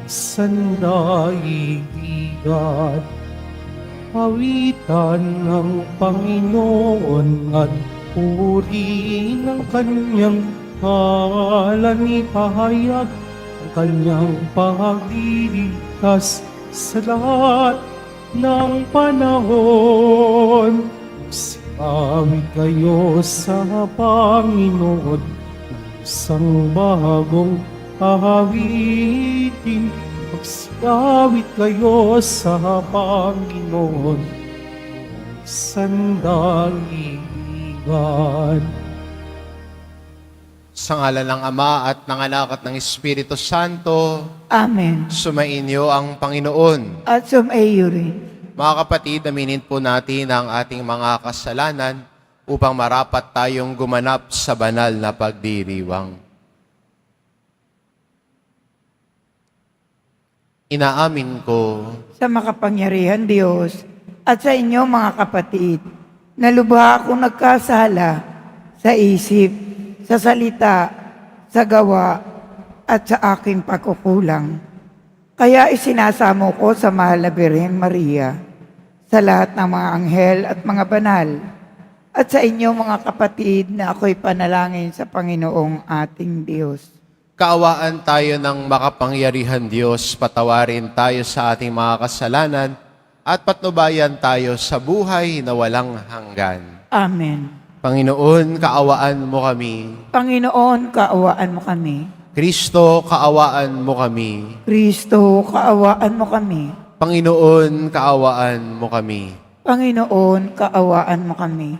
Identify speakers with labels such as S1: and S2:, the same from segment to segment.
S1: sandaigdigan. Awitan ng Panginoon at puri ng kanyang ngalan, ipahayag ang kanyang pagliligtas sa lahat ng panahon. Awit kayo sa Panginoon ng isang bagong awitin. Magsiawit kayo sa Panginoon ng sandaligan.
S2: Sa ngalan ng Ama at ng Anak at ng Espiritu Santo,
S3: Amen.
S2: sumainyo ang Panginoon.
S3: At sumaiyo rin.
S2: Mga kapatid, aminin po natin ang ating mga kasalanan upang marapat tayong gumanap sa banal na pagdiriwang. Inaamin ko
S3: Sa makapangyarihan Diyos at sa inyo mga kapatid, na lubha akong nagkasala sa isip, sa salita, sa gawa, at sa aking pagkukulang. Kaya isinasamo ko sa mahal na Birhen Maria, sa lahat ng mga anghel at mga banal, at sa inyo mga kapatid na ako'y panalangin sa Panginoong ating Diyos.
S2: kaawaan tayo ng makapangyarihan Diyos, patawarin tayo sa ating mga kasalanan, at patnubayan tayo sa buhay na walang hanggan.
S3: Amen.
S2: Panginoon, kaawaan mo kami.
S3: Panginoon, kaawaan mo kami.
S2: Kristo, kaawaan mo kami.
S3: Kristo, kaawaan mo kami.
S2: Panginoon, kaawaan mo kami.
S3: Panginoon, kaawaan mo kami.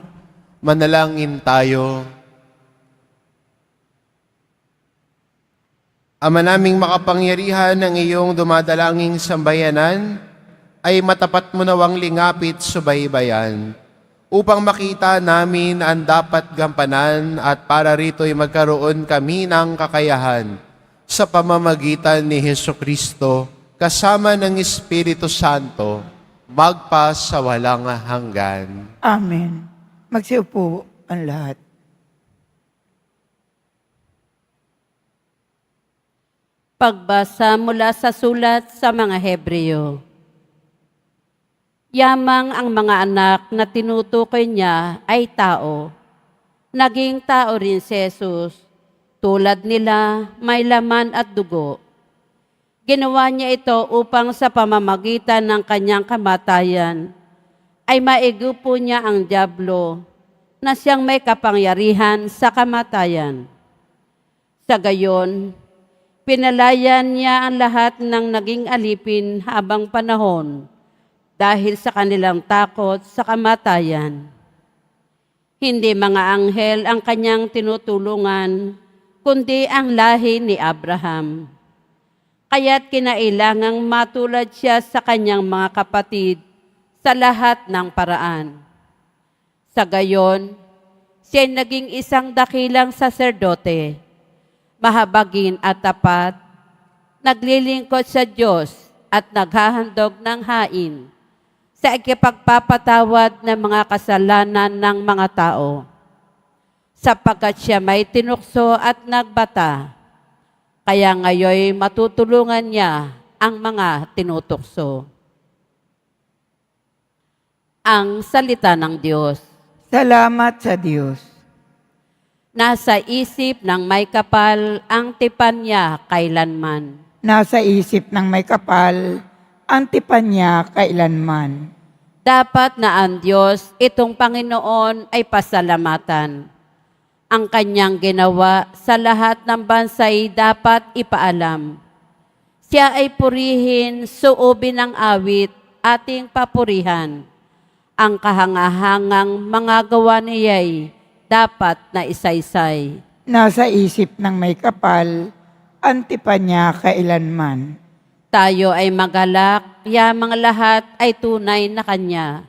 S2: Manalangin tayo. Ama naming makapangyarihan, ng iyong dumadalanging sambayanan ay matapat mo nawang lingapit subaybayan upang makita namin ang dapat gampanan at para rito'y magkaroon kami ng kakayahan sa pamamagitan ni Hesukristo kasama ng Espiritu Santo magpa sa walang hanggan.
S3: Amen. Magsiupo ang lahat.
S4: Pagbasa mula sa sulat sa mga Hebreo. Yamang ang mga anak na tinutukoy niya ay tao. Naging tao rin si Jesus. Tulad nila, may laman at dugo. Ginawa niya ito upang sa pamamagitan ng kanyang kamatayan ay maigupo niya ang dyablo na siyang may kapangyarihan sa kamatayan. Sa gayon, pinalayan niya ang lahat ng naging alipin habang panahon dahil sa kanilang takot sa kamatayan. Hindi mga anghel ang kanyang tinutulungan, kundi ang lahi ni Abraham. Kaya't kinailangang matulad siya sa kanyang mga kapatid sa lahat ng paraan. Sa gayon, siya'y naging isang dakilang saserdote, mahabagin at tapat, naglilingkod sa Diyos at naghahandog ng hain sa ikipagpapatawad ng mga kasalanan ng mga tao, sapagkat siya may tinukso at nagbata, kaya ngayon matutulungan niya ang mga tinutukso. Ang salita ng Diyos.
S3: Salamat sa Diyos.
S4: Nasa isip ng may kapal ang tipan niya kailanman.
S3: Nasa isip ng may kapal, ang tipan niya kailanman.
S4: Dapat na ang Diyos, itong Panginoon, ay pasalamatan. Ang kanyang ginawa sa lahat ng bansay dapat ipaalam. Siya ay purihin, suubin ng awit, ating papurihan. Ang kahangahangang mga gawa niya'y dapat na isaysay.
S3: Nasa isip ng may kapal, ang tipan niya kailanman.
S4: Tayo ay magalak, yamang lahat ay tunay na Kanya.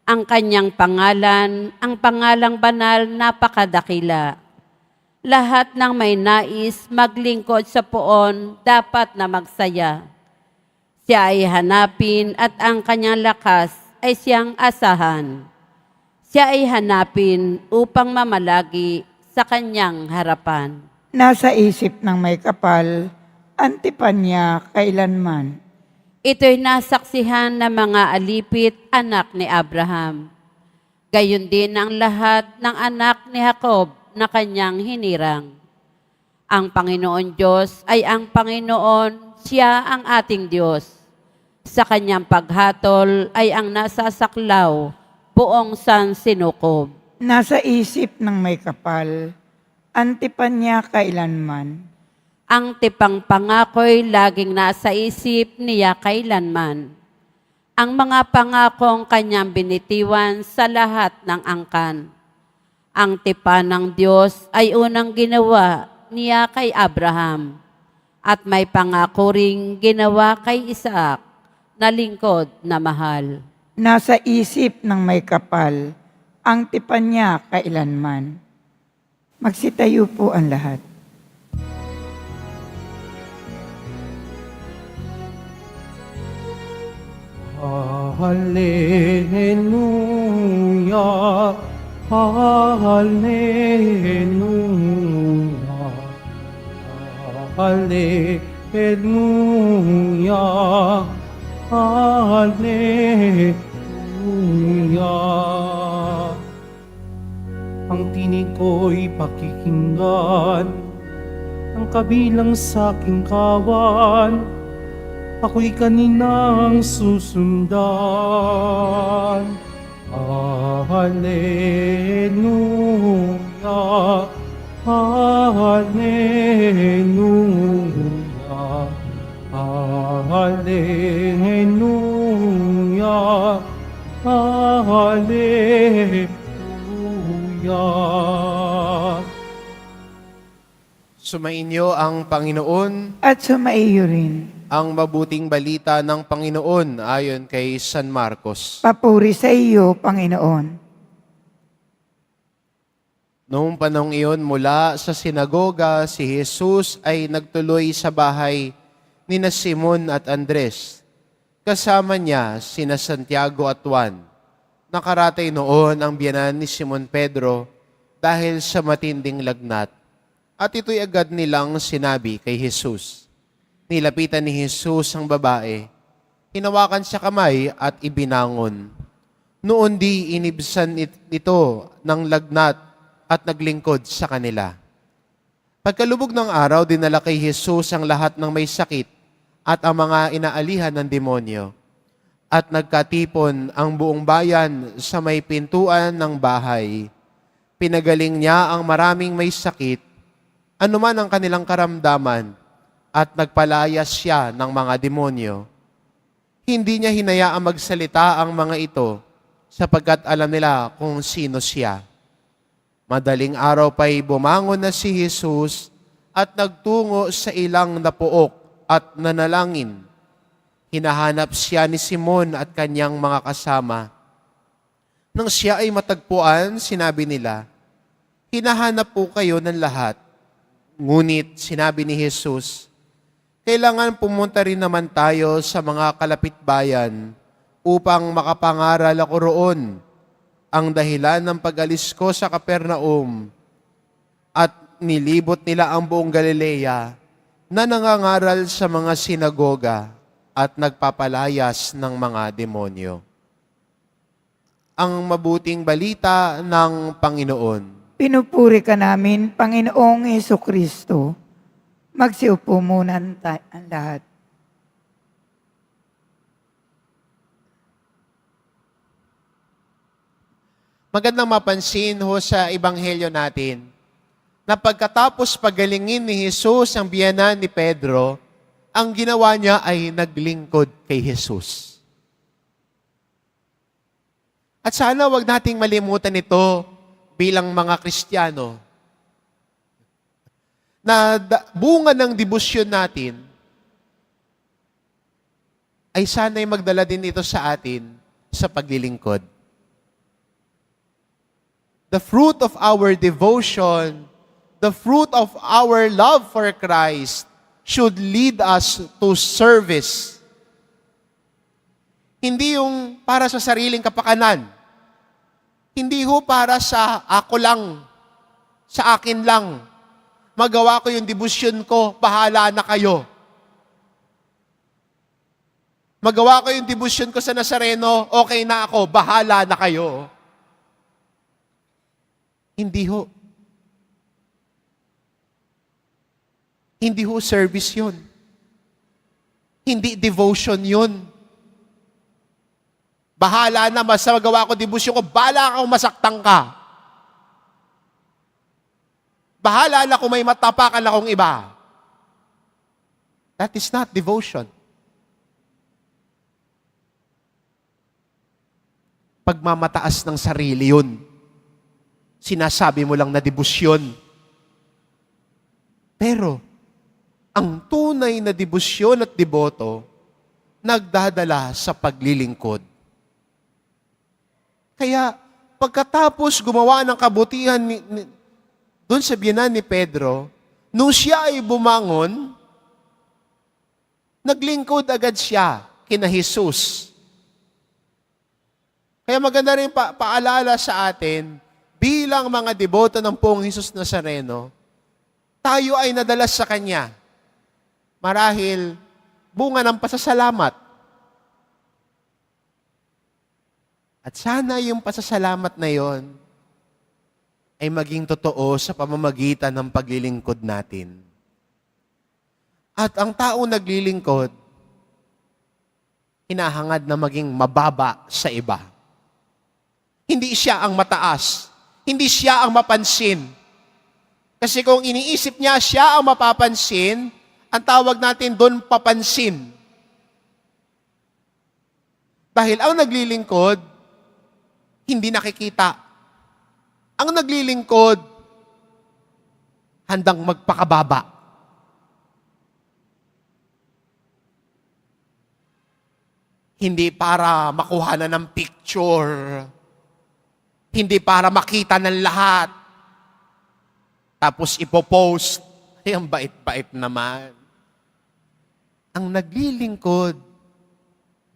S4: Ang Kanyang pangalan, ang pangalang banal, napakadakila. Lahat ng may nais maglingkod sa poon, dapat na magsaya. Siya ay hanapin at ang Kanyang lakas ay siyang asahan. Siya ay hanapin upang mamalagi sa Kanyang harapan.
S3: Nasa isip ng may kapal, Antipanya kailanman.
S4: Ito'y nasaksihan ng mga alipit anak ni Abraham. Gayon din ang lahat ng anak ni Jacob na kanyang hinirang. Ang Panginoon Diyos ay ang Panginoon, siya ang ating Diyos. Sa kanyang paghatol ay ang nasasaklaw, buong sansinukob.
S3: Nasa isip ng may kapal, antipanya kailanman.
S4: Ang tipang pangako'y laging nasa isip niya kailanman. Ang mga pangakong kanyang binitiwan sa lahat ng angkan. Ang tipa ng Diyos ay unang ginawa niya kay Abraham, at may pangako ring ginawa kay Isaac na lingkod na mahal.
S3: Nasa isip ng may kapal, ang tipanya kailanman. Magsitayo po ang lahat.
S1: Hallelujah, Hallelujah, Hallelujah, Hallelujah. Ang tinig ko'y pakikinggan, ang kabilang sa aking kawan, ako'y kaninang susundan. Hallelujah, Hallelujah, Hallelujah, Hallelujah.
S2: Sumainyo ang Panginoon.
S3: At sumaiyo rin.
S2: Ang mabuting balita ng Panginoon ayon kay San Marcos.
S3: Papuri sa iyo, Panginoon.
S2: Noong panahong iyon, mula sa sinagoga, si Jesus ay nagtuloy sa bahay ni na Simon at Andres. Kasama niya sina Santiago at Juan. Nakaratay noon ang biyanan ni Simon Pedro dahil sa matinding lagnat. At ito'y agad nilang sinabi kay Jesus. Nilapitan ni Jesus ang babae, hinawakan sa kamay at ibinangon. Noon di inibsan ito ng lagnat at naglingkod sa kanila. Pagkalubog ng araw, dinala kay Jesus ang lahat ng may sakit at ang mga inaalihan ng demonyo. At nagkatipon ang buong bayan sa may pintuan ng bahay. Pinagaling niya ang maraming may sakit, anuman ang kanilang karamdaman, at nagpalayas siya ng mga demonyo. Hindi niya hinayaang magsalita ang mga ito sapagkat alam nila kung sino siya. Madaling araw pa'y bumangon na si Jesus at nagtungo sa ilang napuok at nanalangin. Hinahanap siya ni Simon at kanyang mga kasama. Nang siya ay matagpuan, sinabi nila, "Hinahanap po kayo ng lahat." Ngunit sinabi ni Jesus, "Kailangan pumunta rin naman tayo sa mga kalapit bayan upang makapangaral ako roon. Ang dahilan ng pag-alis ko sa Capernaum at nilibot nila ang buong Galilea na nangangaral sa mga sinagoga at nagpapalayas ng mga demonyo." Ang mabuting balita ng Panginoon.
S3: Pinupuri ka namin, Panginoong Hesukristo. Magsiupo muna ang lahat.
S2: Magandang mapansin ho sa ebanghelyo natin na pagkatapos pagalingin ni Jesus ang biyanan ni Pedro, ang ginawa niya ay naglingkod kay Jesus. At sana wag nating malimutan ito bilang mga Kristiyano, na bunga ng debosyon natin ay sana'y magdala din ito sa atin sa paglilingkod. The fruit of our devotion, the fruit of our love for Christ should lead us to service. Hindi yung para sa sariling kapakanan. Hindi ho para sa ako lang, sa akin lang. Magawa ko yung debosyon ko, bahala na kayo. Magawa ko yung debosyon ko sa Nazareno, okay na ako, bahala na kayo. Hindi ho. Hindi ho service yun. Hindi devotion yun. Bahala na, basta magawa ko debosyon ko, bahala kung masaktan ka. Bahala na kung may matapakan akong iba. That is not devotion. Pagmamataas ng sarili yun. Sinasabi mo lang na debosyon. Pero, ang tunay na debosyon at deboto, nagdadala sa paglilingkod. Kaya, pagkatapos gumawa ng kabutihan doon sa biyenan ni Pedro, nung siya ay bumangon, naglingkod agad siya kina Jesus. Kaya maganda rin paalala sa atin, bilang mga deboto ng Poong Jesus Nazareno, tayo ay nadalas sa Kanya. Marahil, bunga ng pasasalamat. At sana yung pasasalamat na yon ay maging totoo sa pamamagitan ng paglilingkod natin. At ang taong naglilingkod, hinahangad na maging mababa sa iba. Hindi siya ang mataas. Hindi siya ang mapansin. Kasi kung iniisip niya siya ang mapapansin, ang tawag natin doon papansin. Dahil ang naglilingkod, hindi nakikita. Ang naglilingkod, handang magpakababa. Hindi para makuha na ng picture. Hindi para makita ng lahat. Tapos ipopost. Ay, ang bait-bait naman. Ang naglilingkod,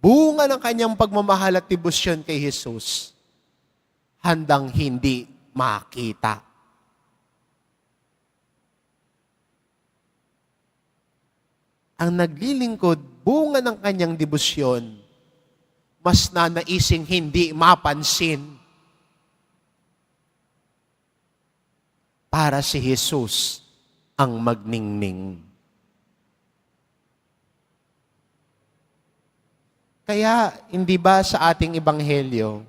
S2: bunga ng kanyang pagmamahal at debosyon kay Jesus, handang hindi makita. Ang naglilingkod, bunga ng kanyang debosyon, mas nanaising hindi mapansin. Para si Jesus ang magningning. Kaya, hindi ba sa ating ebanghelyo,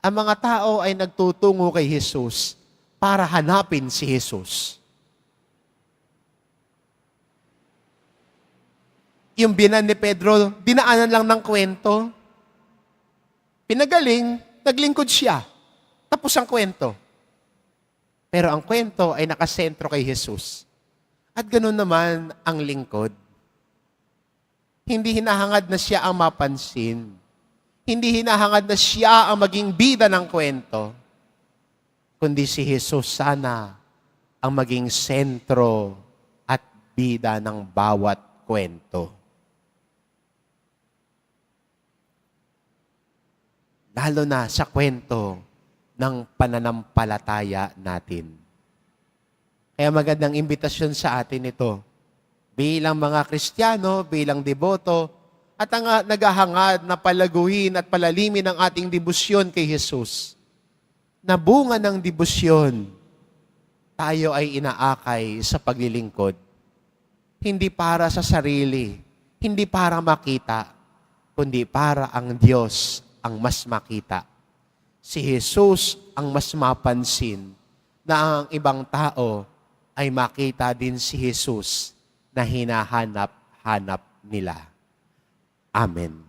S2: ang mga tao ay nagtutungo kay Jesus para hanapin si Jesus? Yung biyenan ni Pedro, dinaanan lang ng kwento. Pinagaling, naglingkod siya. Tapos ang kwento. Pero ang kwento ay nakasentro kay Jesus. At ganoon naman ang lingkod. Hindi hinahangad na siya ang mapansin. Hindi hinahangad na siya ang maging bida ng kwento. Kundi si Jesus sana ang maging sentro at bida ng bawat kwento. Lalo na sa kwento ng pananampalataya natin. Kaya magandang imbitasyon sa atin ito. Bilang mga Kristiyano, bilang deboto, at ang naghahangad na palaguin at palalimin ang ating debosyon kay Jesus. Na bunga ng debosyon, tayo ay inaakay sa paglilingkod. Hindi para sa sarili, hindi para makita, kundi para ang Diyos ang mas makita. Si Jesus ang mas mapansin na ang ibang tao ay makita din si Jesus na hinahanap-hanap nila. Amen.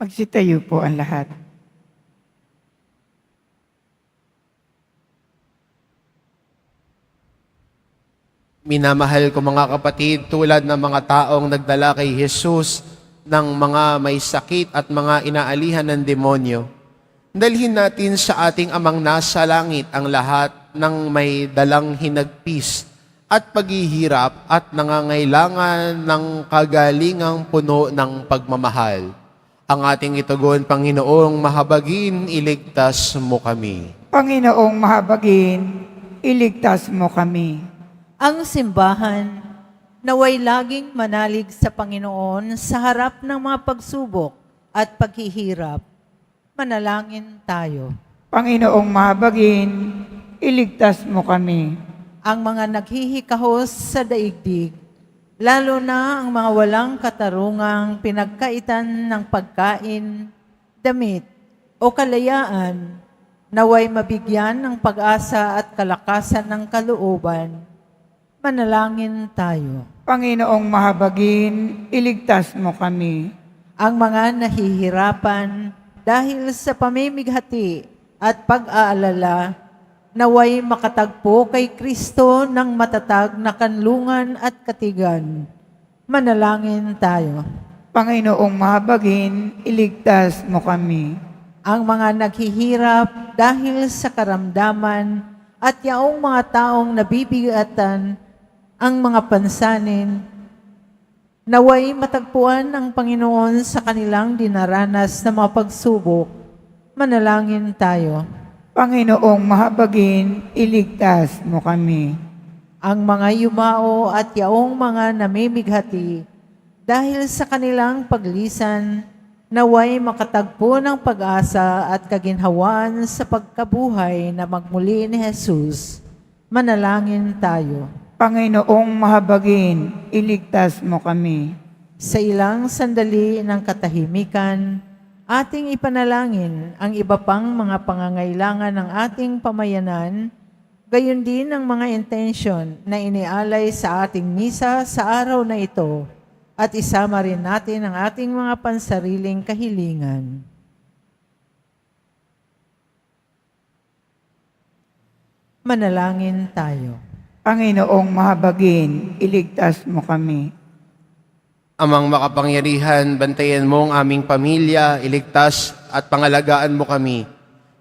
S3: Magsitayo po ang lahat.
S2: Minamahal ko mga kapatid, tulad ng mga taong nagdala kay Jesus ng mga may sakit at mga inaalihan ng demonyo, dalhin natin sa ating Amang nasa langit ang lahat ng may dalang hinagpis at paghihirap at nangangailangan ng kagalingang puno ng pagmamahal. Ang ating itugon, Panginoong mahabagin, iligtas mo kami.
S3: Panginoong mahabagin, iligtas mo kami.
S5: Ang simbahan naway laging manalig sa Panginoon sa harap ng mga pagsubok at paghihirap. Manalangin tayo.
S3: Panginoong mahabagin, iligtas mo kami.
S5: Ang mga naghihikahos sa daigdig, lalo na ang mga walang katarungang pinagkaitan ng pagkain, damit o kalayaan, naway mabigyan ng pag-asa at kalakasan ng kalooban. Manalangin tayo.
S3: Panginoong mahabagin, iligtas mo kami.
S5: Ang mga nahihirapan dahil sa pamimighati at pag-aalala, naway makatagpo kay Kristo ng matatag na kanlungan at katigan. Manalangin tayo.
S3: Panginoong mahabagin, iligtas mo kami.
S5: Ang mga naghihirap dahil sa karamdaman at yaong mga taong nabibigatan ang mga pansanin, naway matagpuan ng Panginoon sa kanilang dinaranas na mga pagsubok. Manalangin tayo.
S3: Panginoong mahabagin, iligtas mo kami.
S5: Ang mga yumao at yaong mga namimighati dahil sa kanilang paglisan, naway makatagpo ng pag-asa at kaginhawaan sa pagkabuhay na magmuli ni Jesus. Manalangin tayo.
S3: Panginoong mahabagin, iligtas mo kami.
S5: Sa ilang sandali ng katahimikan, ating ipanalangin ang iba pang mga pangangailangan ng ating pamayanan, gayon din ang mga intensyon na inialay sa ating misa sa araw na ito, at isama rin natin ang ating mga pansariling kahilingan. Manalangin tayo.
S3: Panginoong mahabagin, iligtas mo kami.
S2: Amang makapangyarihan, bantayan mo ang aming pamilya, iligtas at pangalagaan mo kami,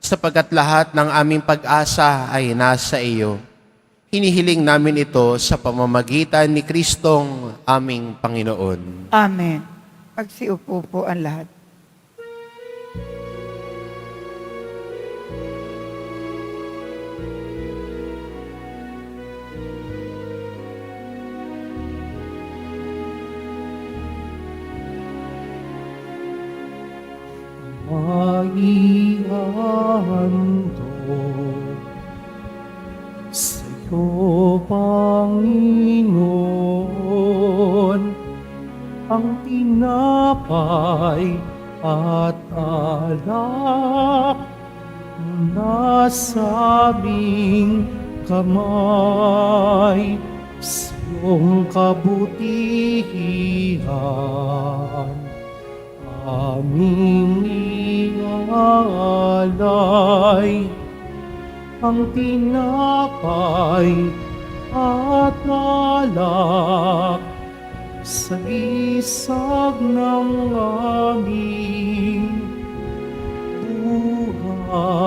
S2: sapagkat lahat ng aming pag-asa ay nasa iyo. Hinihiling namin ito sa pamamagitan ni Kristong aming Panginoon.
S3: Amen. Magsiupo po ang lahat.
S1: Maihandog sa'yo, Panginoon, ang tinapay at alak na sa aming kamay, sa iyong kabutihan. Aming ialay ang tinapay at alak sa isag ng aming buhay.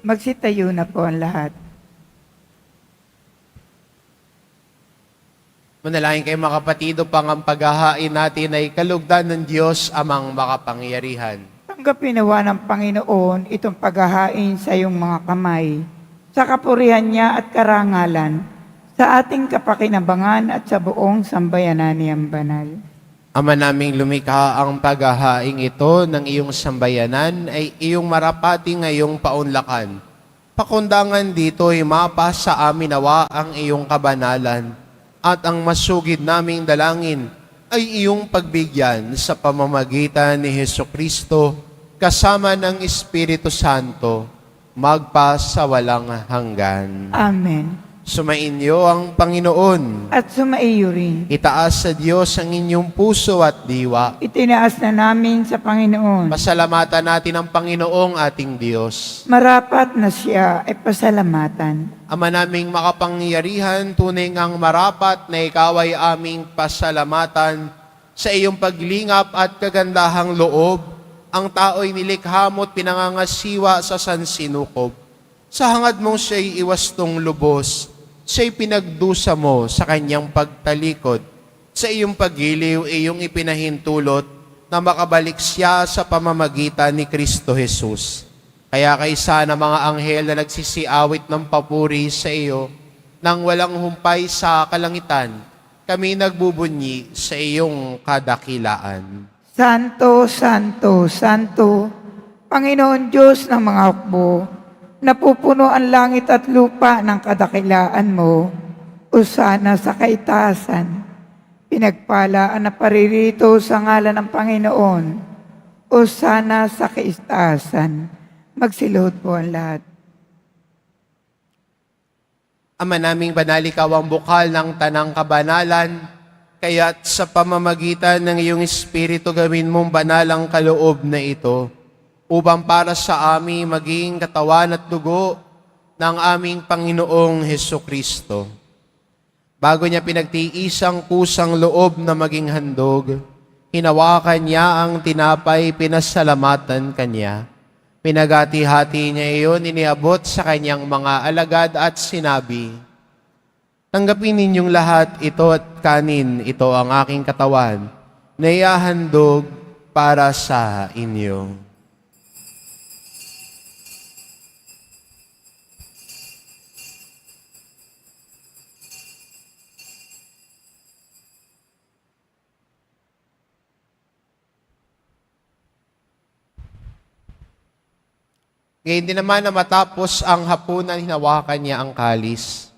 S3: Magsitayo na po ang lahat.
S2: Manalangin kayo mga kapatid, upang ang paghahain natin ay kalugdan ng Diyos amang makapangyarihan.
S3: Tanggapin nawa ng Panginoon itong paghahain sa iyong mga kamay, sa kapurihan niya at karangalan, sa ating kapakinabangan at sa buong sambayanan niyang banal.
S2: Ama naming lumikha, ang paghahaing ito ng iyong sambayanan ay iyong marapati ngayong paunlakan. Pakundangan dito ay mapa sa amin nawa ang iyong kabanalan, at ang masugid naming dalangin ay iyong pagbigyan sa pamamagitan ni Hesukristo kasama ng Espiritu Santo, magpa sa walang hanggan.
S3: Amen.
S2: Sumainyo ang Panginoon.
S3: At sumaiyo rin.
S2: Itaas sa Diyos ang inyong puso at diwa.
S3: Itinaas na namin sa Panginoon.
S2: Pasalamatan natin ang Panginoong ating Diyos.
S3: Marapat na siya ay pasalamatan.
S2: Ama naming makapangyarihan, tunay ngang marapat na ikaw ay aming pasalamatan sa iyong paglingap at kagandahang loob. Ang tao'y nilikha mo't pinangangasiwa sa sansinukob. Sa hangad mong siya'y iwastong lubos, siya'y pinagdusa mo sa kanyang pagtalikod. Sa iyong paggiliw, iyong ipinahintulot na makabalik siya sa pamamagitan ni Kristo Jesus. Kaya kaysa na mga anghel na nagsisiawit ng papuri sa iyo, nang walang humpay sa kalangitan, kami nagbubunyi sa iyong kadakilaan.
S3: Santo, Santo, Santo, Panginoon Diyos ng mga hukbo, napupuno ang langit at lupa ng kadakilaan mo, usana sa kaitaasan. Pinagpala ang naparirito sa ngalan ng Panginoon, usana sa kaitaasan. Magsiluhod po ang lahat.
S2: Ama naming banal, ikaw ang bukal ng tanang kabanalan, kaya't sa pamamagitan ng iyong Espiritu gawin mong banal ang kaloob na ito, upang para sa amin maging katawan at dugo ng aming Panginoong Hesukristo. Bago niya pinagtiis ang kusang loob na maging handog, hinawakan niya ang tinapay, pinasalamatan kanya. Pinagati-hati niya iyon, iniabot sa kanyang mga alagad at sinabi, "Tanggapin ninyong lahat ito at kanin, ito ang aking katawan, na iahandog para sa inyo." Ngayon din naman na matapos ang hapunan, hinawakan niya ang kalis.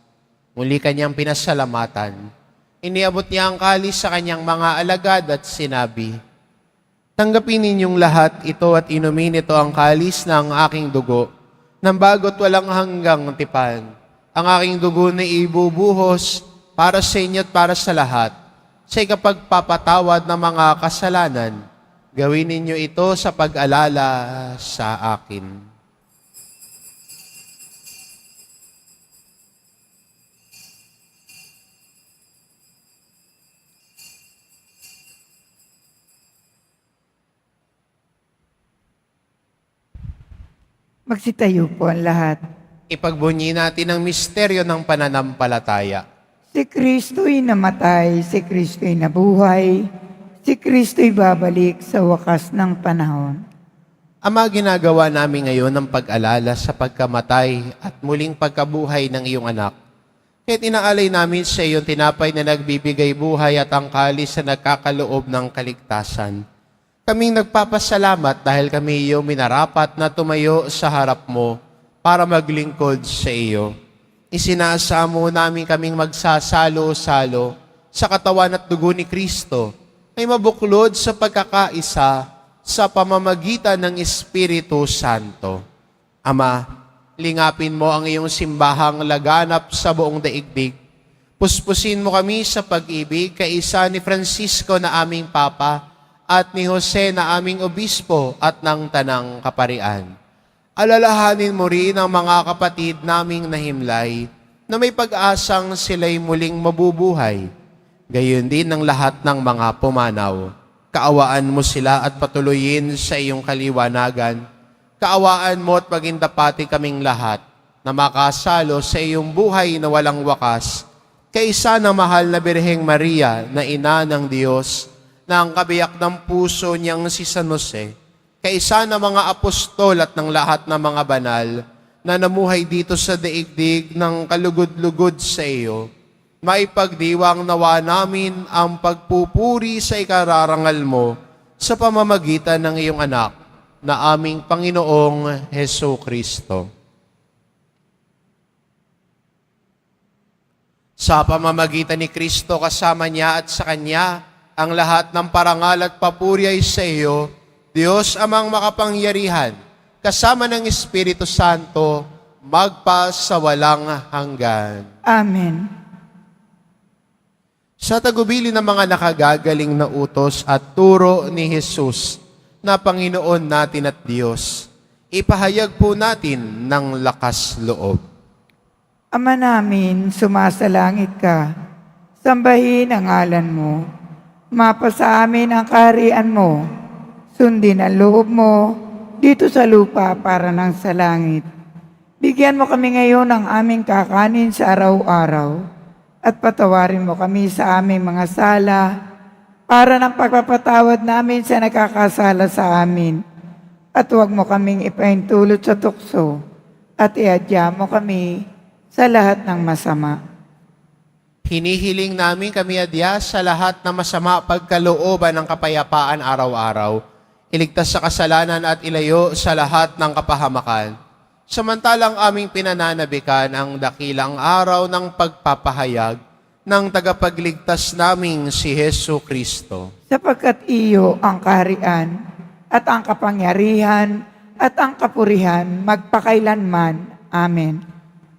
S2: Muli kanyang pinasalamatan. Iniabot niya ang kalis sa kanyang mga alagad at sinabi, "Tanggapin ninyong lahat ito at inumin ito ang kalis ng aking dugo, nang bago't walang hanggang tipan. Ang aking dugo na ibubuhos para sa inyo at para sa lahat, sa ikapagpapatawad ng mga kasalanan. Gawin ninyo ito sa pag-alala sa akin."
S3: Magsitayo po ang lahat.
S2: Ipagbunyi natin ang misteryo ng pananampalataya.
S3: Si Kristo'y namatay, si Kristo'y nabuhay, si Kristo'y babalik sa wakas ng panahon.
S2: Ama, ginagawa namin ngayon ang pag-alala sa pagkamatay at muling pagkabuhay ng iyong anak. Kaya't inaalay namin sa iyong tinapay na nagbibigay buhay at ang kalis na nagkakaloob ng kaligtasan. Kaming nagpapasalamat dahil kami iyong minarapat na tumayo sa harap mo para maglingkod sa iyo. Isinasamo namin kaming magsasalo-salo sa katawan at dugo ni Kristo ay mabuklod sa pagkakaisa sa pamamagitan ng Espiritu Santo. Ama, lingapin mo ang iyong simbahang laganap sa buong daigdig. Puspusin mo kami sa pag-ibig kaisa ni Francisco na aming Papa at ni Jose na aming obispo at ng Tanang Kaparian. Alalahanin mo rin ang mga kapatid naming nahimlay na may pag-asang sila'y muling mabubuhay. Gayon din ang lahat ng mga pumanaw. Kaawaan mo sila at patuloyin sa iyong kaliwanagan. Kaawaan mo at magindapati kaming lahat na makasalo sa iyong buhay na walang wakas, kaisa ng mahal na Birheng Maria na ina ng Diyos, na ang kabiyak ng puso niyang si San Jose, kaisa ng mga apostol at ng lahat ng mga banal na namuhay dito sa daigdig ng kalugod-lugod sa iyo, maipagdiwang nawa namin ang pagpupuri sa ikararangal mo sa pamamagitan ng iyong anak na aming Panginoong Hesukristo. Sa pamamagitan ni Kristo, kasama niya at sa Kanya, ang lahat ng parangal at papuri ay sa iyo, Diyos amang makapangyarihan, kasama ng Espiritu Santo, magpa sa walang hanggan.
S3: Amen.
S2: Sa tagubilin ng mga nakagagaling na utos at turo ni Jesus na Panginoon natin at Diyos, ipahayag po natin ng lakas loob.
S3: Ama namin, sumasalangit ka. Sambahin ang ngalan mo. Mapasa amin ang kaharian mo. Sundin ang loob mo dito sa lupa para ng sa langit. Bigyan mo kami ngayon ng aming kakanin sa araw-araw at patawarin mo kami sa aming mga sala para ng pagpapatawad namin sa nakakasala sa amin. At huwag mo kaming ipahintulot sa tukso at iadya mo kami sa lahat ng masama.
S2: Hinihiling namin kami adya sa lahat ng masama pagkalooban ng kapayapaan araw-araw, iligtas sa kasalanan at ilayo sa lahat ng kapahamakan. Samantalang aming pinananabikan ang dakilang araw ng pagpapahayag ng tagapagligtas naming si Hesu Kristo.
S3: Sapagkat iyo ang kaharian at ang kapangyarihan at ang kapurihan magpakailanman. Amen.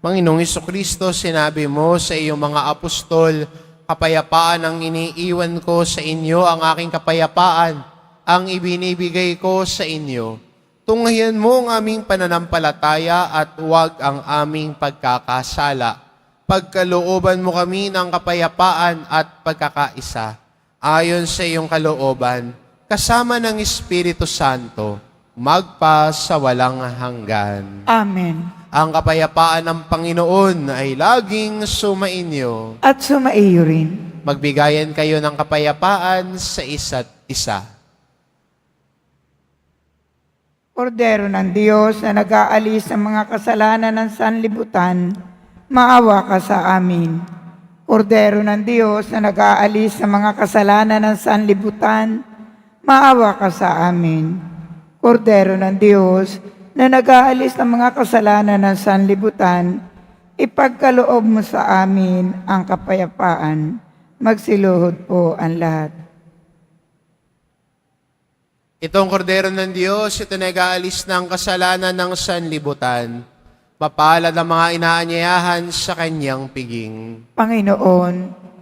S2: Panginoong Kristo, sinabi mo sa iyong mga apostol, kapayapaan ang iniiwan ko sa inyo, ang aking kapayapaan ang ibinibigay ko sa inyo. Tunghayan mo ang aming pananampalataya at huwag ang aming pagkakasala. Pagkalooban mo kami ng kapayapaan at pagkakaisa, ayon sa iyong kalooban, kasama ng Espiritu Santo, magpa sa walang hanggan.
S3: Amen.
S2: Ang kapayapaan ng Panginoon ay laging sumainyo.
S3: At sumaiyo rin.
S2: Magbigayan kayo ng kapayapaan sa isa't isa.
S3: Kordero ng Diyos na nag-aalis ng mga kasalanan ng sanlibutan, maawa ka sa amin. Kordero ng Diyos na nag-aalis ng mga kasalanan ng sanlibutan, maawa ka sa amin. Kordero ng Diyos na nag-aalis ng mga kasalanan ng sanlibutan, ipagkaloob mo sa amin ang kapayapaan. Magsiluhod po ang lahat.
S2: Itong kordero ng Diyos, ito nag-aalis ng kasalanan ng sanlibutan. Mapalad ang mga inaanyayahan sa kanyang piging.
S3: Panginoon,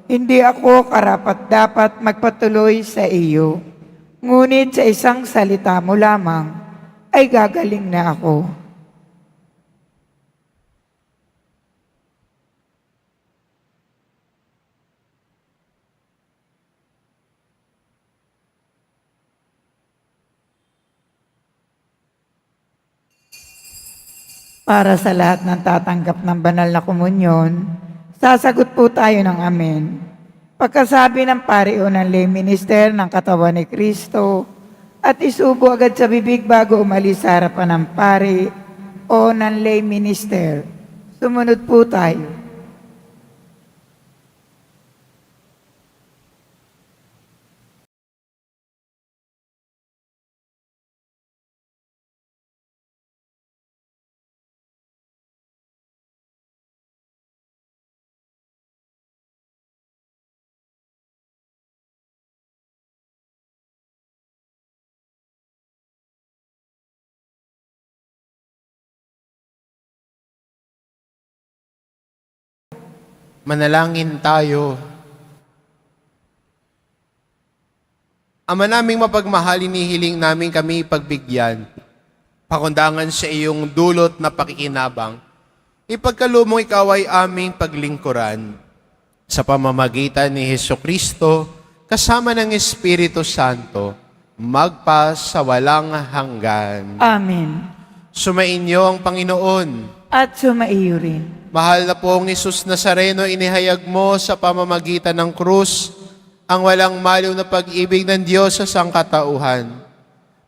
S3: hindi ako karapat-dapat magpatuloy sa iyo, ngunit sa isang salita mo lamang, ay gagaling na ako. Para sa lahat ng tatanggap ng banal na komunyon, sasagot po tayo ng amen. Pagkasabi ng pari o ng lay minister ng katawan ni Kristo, at isubo agad sa bibig bago umalis sa harapan ng pari o ng lay minister. Sumunod po tayo.
S2: Manalangin tayo. Ama naming mapagmahal, inihiling namin kami pagbigyan, pakundangan sa iyong dulot na pakikinabang. Ipagkaloob mo ikaw ay aming paglingkuran sa pamamagitan ni Hesu Kristo kasama ng Espiritu Santo, magpa sa walang hanggan.
S3: Amen.
S2: Sumainyo ang Panginoon.
S3: At sumaiyo rin.
S2: Mahal na pong Jesus Nazareno, inihayag mo sa pamamagitan ng krus ang walang maliw na pag-ibig ng Diyos sa sangkatauhan.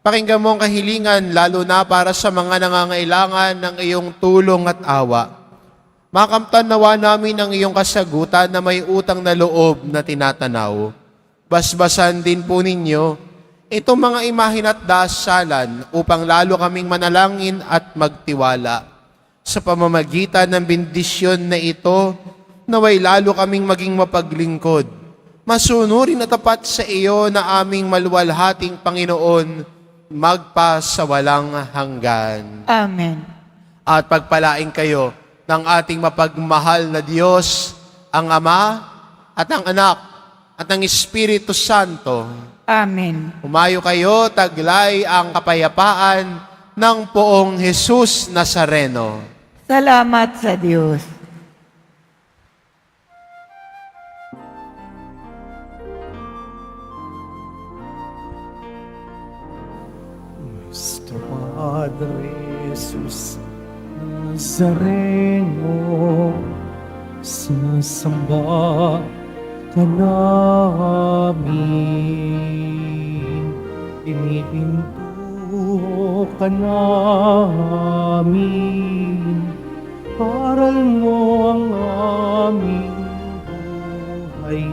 S2: Pakinggan mo ang kahilingan, lalo na para sa mga nangangailangan ng iyong tulong at awa. Makamtan nawa namin ang iyong kasagutan na may utang na loob na tinatanaw. Basbasan din po ninyo itong mga imahin at dasalan upang lalo kaming manalangin at magtiwala. Sa pamamagitan ng bendisyon na ito, naway lalo kaming maging mapaglingkod, masunurin at tapat sa iyo na aming maluwalhating Panginoon, magpa sa walang hanggan.
S3: Amen.
S2: at pagpalain kayo ng ating mapagmahal na Diyos, ang Ama at ang Anak at ang Espiritu Santo.
S3: Amen.
S2: Humayo kayo, taglay ang kapayapaan ng poong Jesus Nazareno.
S3: Salamat sa Diyos.
S1: Nuestro Padre Jesus Nazareno, sinasamba ka namin, pinipinto ka namin, aral mo ang aming buhay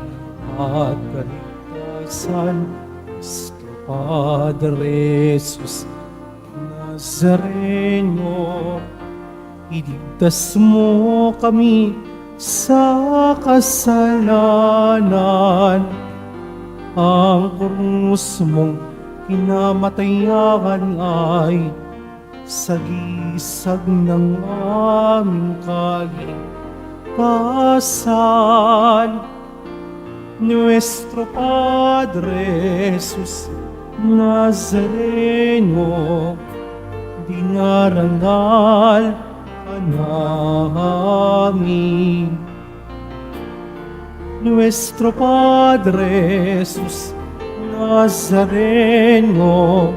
S1: at kaligtasan. Nuestro Padre Jesus Nazareno, iligtas mo kami sa kasalanan. Ang krus mong kinamatayan ay sagisag ng aming kaligtasan. Nuestro Padre Jesus Nazareno, dinarangal ka namin. Nuestro Padre Jesus Nazareno,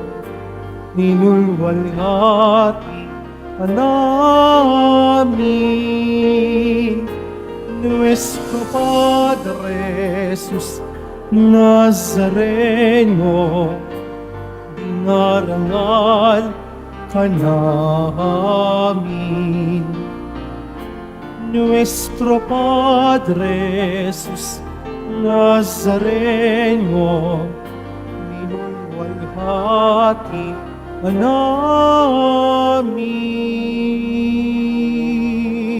S1: ninulwalhati ka namin. Nuestro Padre Jesus Nazareno, dinarangal ka namin. Nuestro Padre Jesus Nazareno, minulwalhati ka namin.